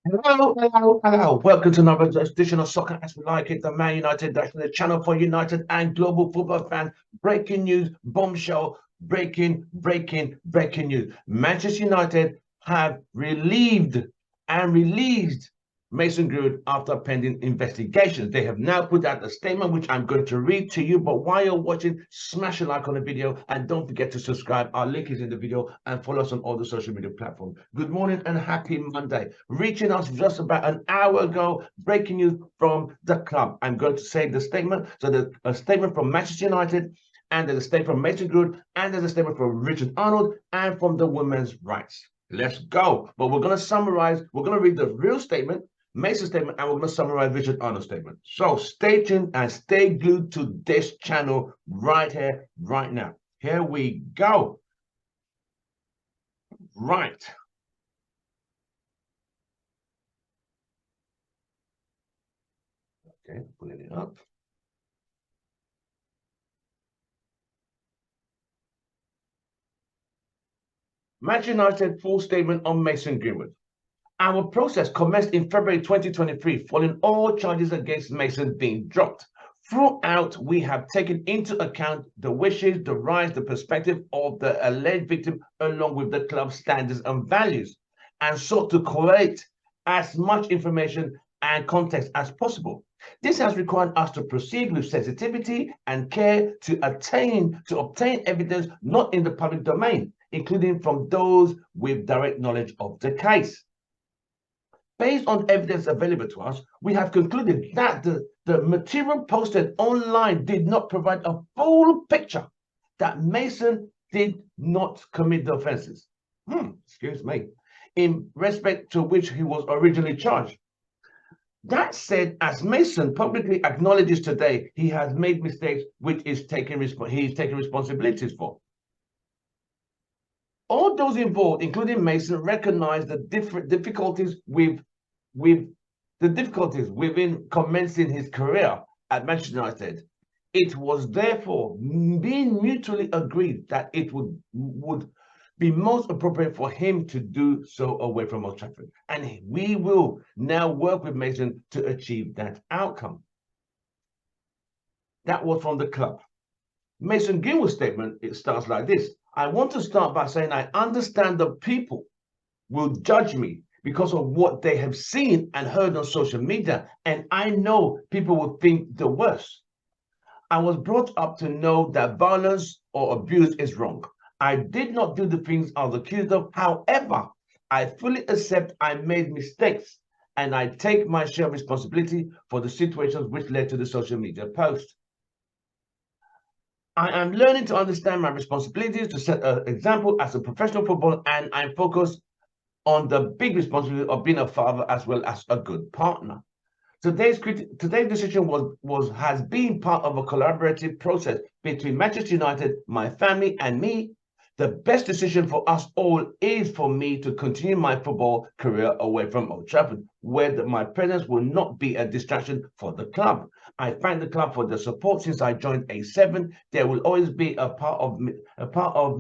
Hello, hello, hello. Welcome to another edition of Soccer as We Like It, the Man United, that's the channel for United and global football fans. Breaking news, bombshell, breaking news. Manchester United have relieved and released Mason Greenwood after pending investigations. They have now put out a statement which I'm going to read to you. But while you're watching, smash a like on the video and don't forget to subscribe. Our link is in the video and follow us on all the social media platforms. Good morning and happy Monday. Reaching us just about an hour ago, breaking news from the club. I'm going to say the statement. So there's a statement from Manchester United, and there's a statement from Mason Greenwood, and there's a statement from Richard Arnold, and from the women's rights. Let's go. But we're going to summarize. We're going to read the real statement, Mason's statement, and we're going to summarize Richard Arnold's statement. So stay tuned and stay glued to this channel right here, right now. Here we go. Right. Okay, pulling it up. Manchester United full statement on Mason Greenwood. Our process commenced in February 2023, following all charges against Mason being dropped. Throughout, we have taken into account the wishes, the rights, the perspective of the alleged victim, along with the club's standards and values, and sought to collate as much information and context as possible. This has required us to proceed with sensitivity and care to obtain evidence not in the public domain, including from those with direct knowledge of the case. Based on evidence available to us, we have concluded that the material posted online did not provide a full picture that Mason did not commit the offences, excuse me, in respect to which he was originally charged. That said, as Mason publicly acknowledges today, he has made mistakes which he's taking responsibilities for. All those involved, including Mason, recognize the difficulties within commencing his career at Manchester United. It was therefore being mutually agreed that it would be most appropriate for him to do so away from Old Trafford. And we will now work with Mason to achieve that outcome. That was from the club. Mason Greenwood's statement, it starts like this. I want to start by saying I understand that people will judge me because of what they have seen and heard on social media, and I know people will think the worst. I was brought up to know that violence or abuse is wrong. I did not do the things I was accused of. However, I fully accept I made mistakes, and I take my share of responsibility for the situations which led to the social media post. I am learning to understand my responsibilities to set an example as a professional footballer, and I'm focused on the big responsibility of being a father as well as a good partner. Today's decision has been part of a collaborative process between Manchester United, my family, and me. The best decision for us all is for me to continue my football career away from Old Trafford, where my presence will not be a distraction for the club. I thank the club for the support since I joined A7. There will always be a part of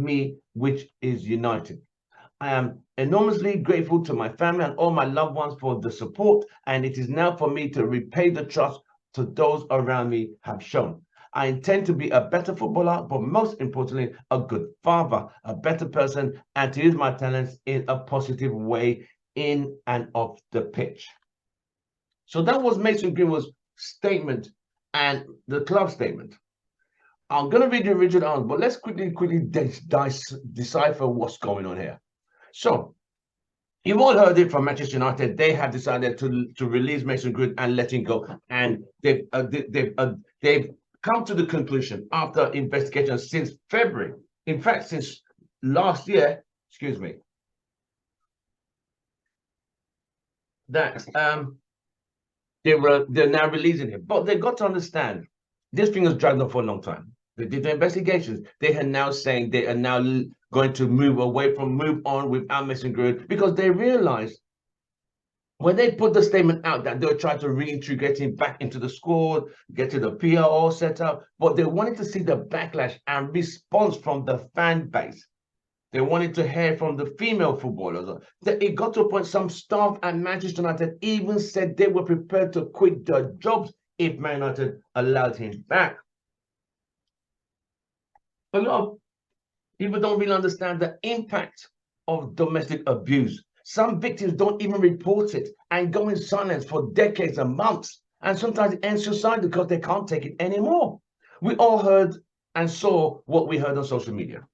me which is united. I am enormously grateful to my family and all my loved ones for the support, and it is now for me to repay the trust to those around me have shown. I intend to be a better footballer, but most importantly, a good father, a better person, and to use my talents in a positive way in and off the pitch. So that was Mason Greenwood's statement and the club statement. I'm going to read the original answer, but let's quickly decipher what's going on here. So, you've all heard it from Manchester United. They have decided to release Mason Greenwood and let him go, and they've come to the conclusion after investigation since February. In fact, since last year, excuse me, that they're now releasing him. But they've got to understand this thing has dragged on for a long time. They did the investigations. They are now saying they are now going to move on without Mason Greenwood because they realized when they put the statement out that they were trying to reintegrate him back into the squad, get to the PR all set up, but they wanted to see the backlash and response from the fan base. They wanted to hear from the female footballers. It got to a point some staff at Manchester United even said they were prepared to quit their jobs if Man United allowed him back. A lot of people don't really understand the impact of domestic abuse. Some victims don't even report it and go in silence for decades and months. And sometimes it ends suicide because they can't take it anymore. We all heard and saw what we heard on social media.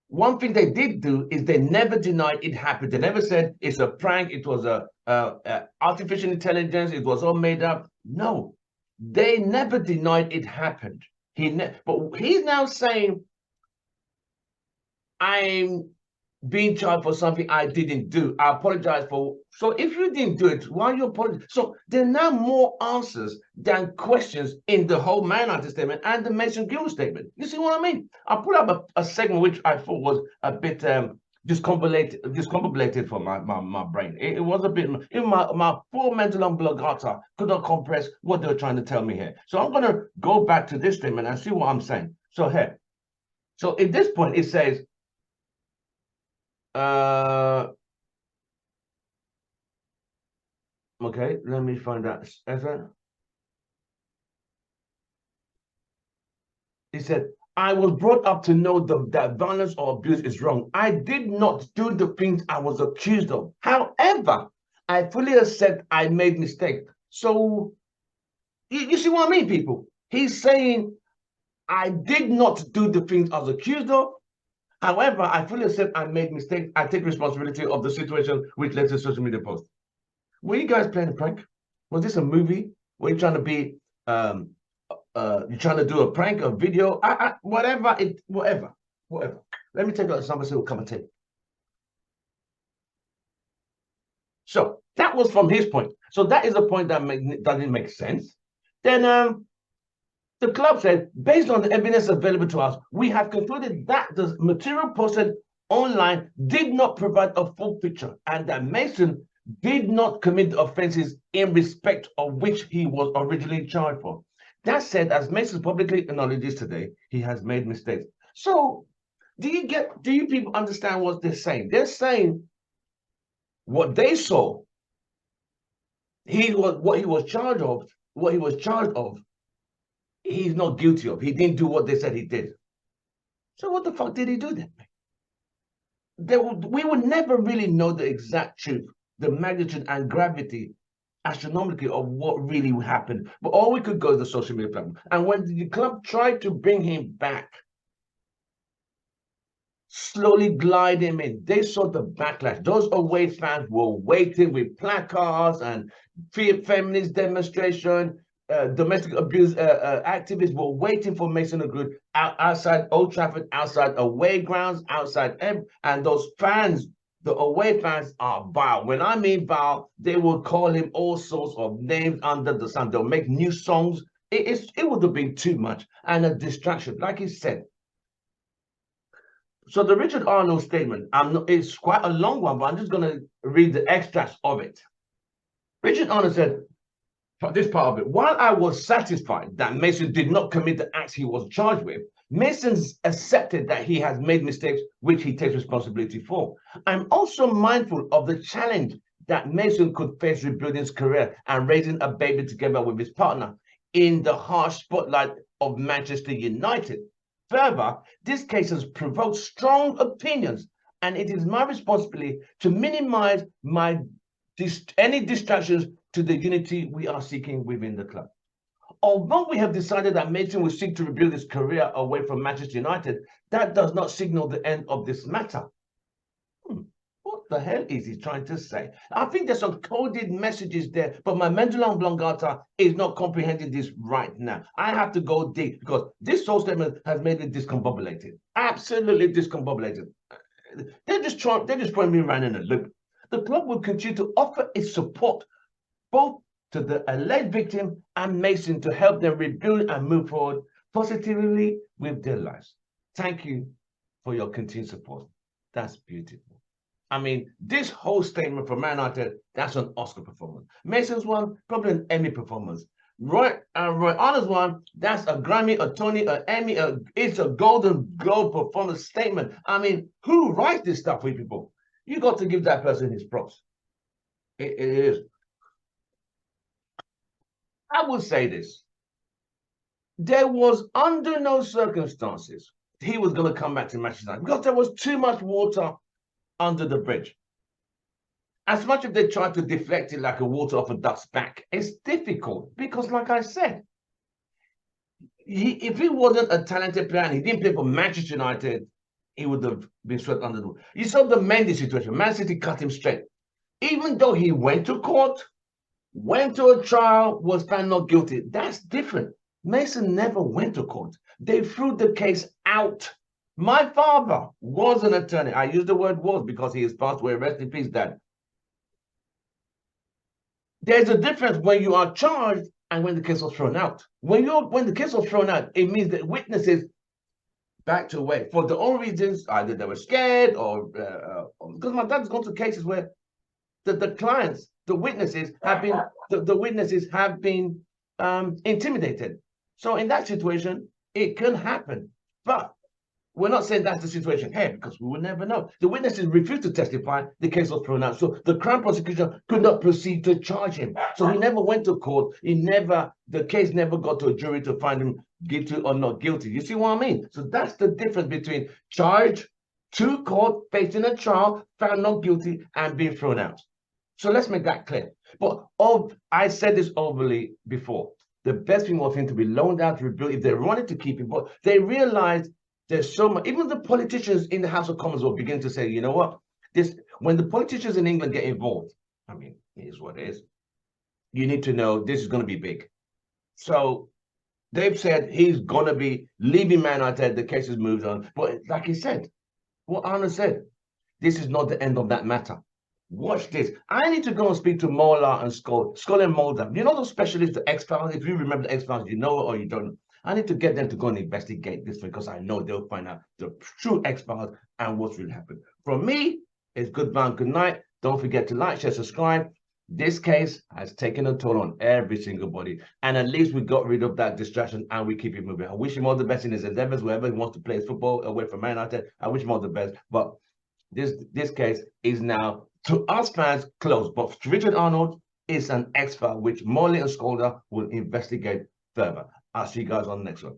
One thing they did do is they never denied it happened. They never said it's a prank, it was a artificial intelligence, it was all made up. No, they never denied it happened. But he's now saying, I'm being charged for something I didn't do. I apologize for. So if you didn't do it, why are you apologizing? So there are now more answers than questions in the whole Man United statement and the Mason Greenwood statement. You see what I mean? I put up a segment which I thought was a bit discombobulated for my brain. It was a bit, even my poor mental unblockata could not compress what they were trying to tell me here. So I'm going to go back to this statement and see what I'm saying. So here. So at this point, it says, okay, let me find that. He said, I was brought up to know that violence or abuse is wrong. I did not do the things I was accused of. However, I fully accept I made mistakes. So, you see what I mean, people? He's saying, I did not do the things I was accused of. However, I fully accept I made mistakes. I take responsibility of the situation which led to the social media post. Were you guys playing a prank? Was this a movie? Were you trying to be you're trying to do a prank, a video, whatever. Let me take out somebody who will come and take. So that was from his point. So that is a point that doesn't make sense. Then the club said, based on the evidence available to us, we have concluded that the material posted online did not provide a full picture and that Mason did not commit the offenses in respect of which he was originally charged for. That said, as Mason publicly acknowledges today, he has made mistakes. So do you people understand what they're saying? They're saying what they saw, what he was charged of, he's not guilty of. He didn't do what they said he did. So what the fuck did he do then? We would never really know the exact truth, the magnitude and gravity astronomically of what really happened. But all we could go to the social media platform. And when the club tried to bring him back, slowly glide him in, they saw the backlash. Those away fans were waiting with placards and feminist demonstration. Domestic abuse activists were waiting for Mason Greenwood outside Old Trafford, outside away grounds, outside, and those fans, the away fans, are vile. When I mean vile, they will call him all sorts of names under the sun. They'll make new songs. It would have been too much and a distraction, like he said. So the Richard Arnold statement, it's quite a long one, but I'm just going to read the extracts of it. Richard Arnold said, this part of it, while I was satisfied that Mason did not commit the acts he was charged with, Mason's accepted that he has made mistakes which he takes responsibility for. I'm also mindful of the challenge that Mason could face rebuilding his career and raising a baby together with his partner in the harsh spotlight of Manchester United. Further, this case has provoked strong opinions, and it is my responsibility to minimize any distractions to the unity we are seeking within the club. Although we have decided that Mason will seek to rebuild his career away from Manchester United, that does not signal the end of this matter. What the hell is he trying to say? I think there's some coded messages there, but my mental oblongata is not comprehending this right now. I have to go deep because this whole statement has made it discombobulated. Absolutely discombobulated. They're just throwing me around in a loop. The club will continue to offer its support both to the alleged victim and Mason to help them rebuild and move forward positively with their lives. Thank you for your continued support. That's beautiful. I mean, this whole statement from Man United, that's an Oscar performance. Mason's one, probably an Emmy performance. Roy Arnold's one, that's a Grammy, a Tony, a Emmy, it's a Golden Globe performance statement. I mean, who writes this stuff for you people? You got to give that person his props. It is. I will say this. There was under no circumstances he was going to come back to Manchester United because there was too much water under the bridge. As much as they tried to deflect it like a water off a duck's back, it's difficult because, like I said, if he wasn't a talented player and he didn't play for Manchester United, he would have been swept under the rug. You saw the Mendy situation. Man City cut him straight. Even though he went to court, went to a trial, was found not guilty, that's different. Mason never went to court. They threw the case out. My father was an attorney. I use the word was because he is passed away. Rest in peace, Dad. There's a difference when you are charged and when the case was thrown out. When the case was thrown out, it means that witnesses backed away for their own reasons. Either they were scared or because my dad's gone to cases where the clients, the witnesses have been intimidated. So in that situation, it can happen. But we're not saying that's the situation here because we will never know. The witnesses refused to testify. The case was thrown out. So the Crown prosecution could not proceed to charge him. So he never went to court. The case never got to a jury to find him guilty or not guilty. You see what I mean? So that's the difference between charge to court, facing a trial, found not guilty, and being thrown out. So let's make that clear. But I said this overly before. The best thing was for him to be loaned out, rebuilt, if they wanted to keep him. But they realized there's so much. Even the politicians in the House of Commons will begin to say, you know what? When the politicians in England get involved, I mean, it is what it is. You need to know this is going to be big. So they've said he's going to be leaving Man United. The case has moved on. But like he said, what Arnold said, this is not the end of that matter. Watch this. I need to go and speak to Mola and Skull and Mulder. You know those specialists, the X-Files? If you remember the X-Files, you know it or you don't. I need to get them to go and investigate this because I know they'll find out the true X-Files and what's really happened. From me, it's goodbye and good night. Don't forget to like, share, subscribe. This case has taken a toll on every single body. And at least we got rid of that distraction and we keep it moving. I wish him all the best in his endeavors, wherever he wants to play his football away from Man United. I wish him all the best. But this case is now, to us fans, closed. But to Richard Arnold, is an X-File which Morley and Skolder will investigate further. I'll see you guys on the next one.